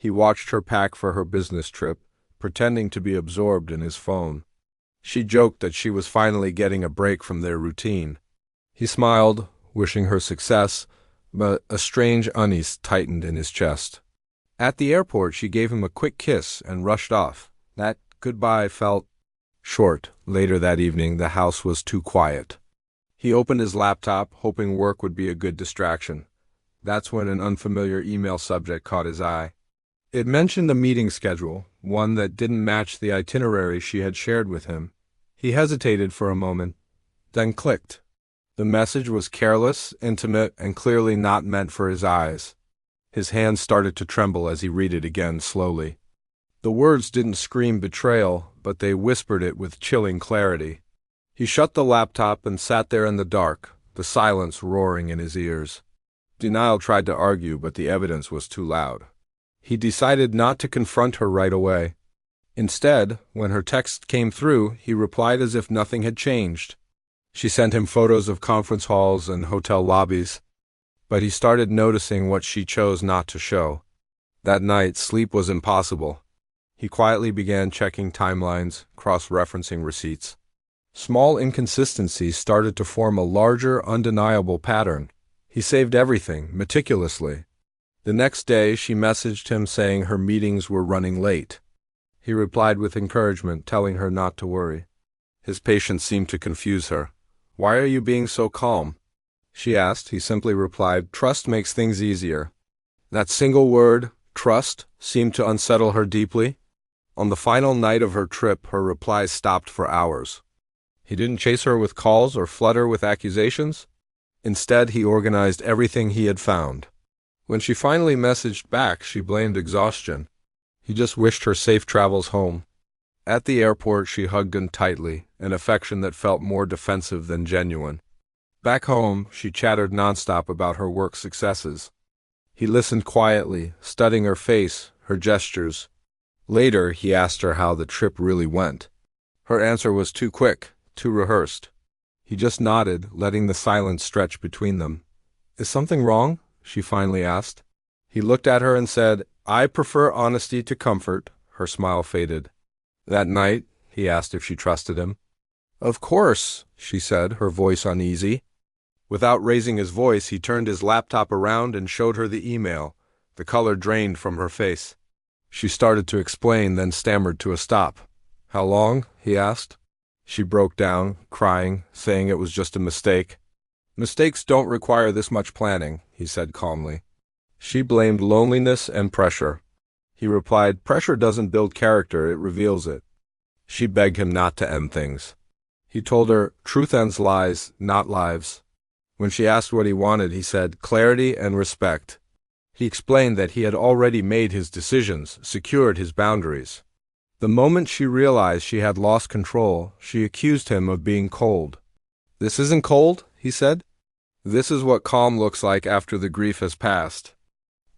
He watched her pack for her business trip, pretending to be absorbed in his phone. She joked that she was finally getting a break from their routine. He smiled, wishing her success, but a strange unease tightened in his chest. At the airport, she gave him a quick kiss and rushed off. That goodbye felt short. Later that evening, the house was too quiet. He opened his laptop, hoping work would be a good distraction. That's when an unfamiliar email subject caught his eye. It mentioned a meeting schedule, one that didn't match the itinerary she had shared with him. He hesitated for a moment, then clicked. The message was careless, intimate, and clearly not meant for his eyes. His hands started to tremble as he read it again slowly. The words didn't scream betrayal, but they whispered it with chilling clarity. He shut the laptop and sat there in the dark, the silence roaring in his ears. Denial tried to argue, but the evidence was too loud. He decided not to confront her right away. Instead, when her text came through, he replied as if nothing had changed. She sent him photos of conference halls and hotel lobbies, but he started noticing what she chose not to show. That night, sleep was impossible. He quietly began checking timelines, cross-referencing receipts. Small inconsistencies started to form a larger, undeniable pattern. He saved everything, meticulously. The next day, she messaged him saying her meetings were running late. He replied with encouragement, telling her not to worry. His patience seemed to confuse her. "Why are you being so calm?" she asked. He simply replied, "Trust makes things easier." That single word, trust, seemed to unsettle her deeply. On the final night of her trip, her replies stopped for hours. He didn't chase her with calls or flood her with accusations. Instead, he organized everything he had found. When she finally messaged back, she blamed exhaustion. He just wished her safe travels home. At the airport, she hugged him tightly, an affection that felt more defensive than genuine. Back home, she chattered nonstop about her work successes. He listened quietly, studying her face, her gestures. Later, he asked her how the trip really went. Her answer was too quick, too rehearsed. He just nodded, letting the silence stretch between them. "Is something wrong?" she finally asked. He looked at her and said, "I prefer honesty to comfort." Her smile faded. That night, he asked if she trusted him. "Of course," she said, her voice uneasy. Without raising his voice, he turned his laptop around and showed her the email. The color drained from her face. She started to explain, then stammered to a stop. "How long?" he asked. She broke down, crying, saying it was just a mistake. "Mistakes don't require this much planning," he said calmly. She blamed loneliness and pressure. He replied, "Pressure doesn't build character, it reveals it." She begged him not to end things. He told her, "Truth ends lies, not lives." When she asked what he wanted, he said, "Clarity and respect." He explained that he had already made his decisions, secured his boundaries. The moment she realized she had lost control, she accused him of being cold. "This isn't cold," he said. "This is what calm looks like after the grief has passed."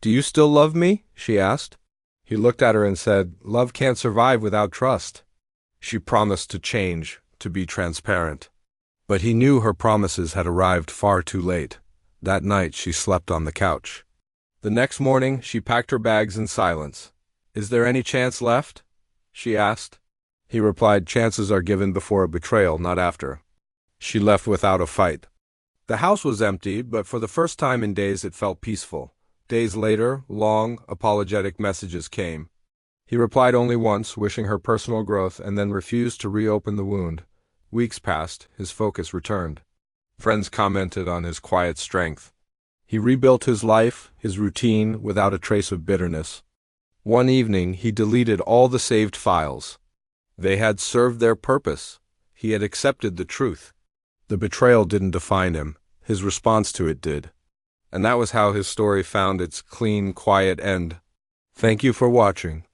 "Do you still love me?" she asked. He looked at her and said, "Love can't survive without trust." She promised to change, to be transparent. But he knew her promises had arrived far too late. That night she slept on the couch. The next morning she packed her bags in silence. "Is there any chance left?" she asked. He replied, "Chances are given before a betrayal, not after." She left without a fight. The house was empty, but for the first time in days it felt peaceful. Days later, long, apologetic messages came. He replied only once, wishing her personal growth, and then refused to reopen the wound. Weeks passed, his focus returned. Friends commented on his quiet strength. He rebuilt his life, his routine, without a trace of bitterness. One evening, he deleted all the saved files. They had served their purpose. He had accepted the truth. The betrayal didn't define him. His response to it did. And that was how his story found its clean, quiet end. Thank you for watching.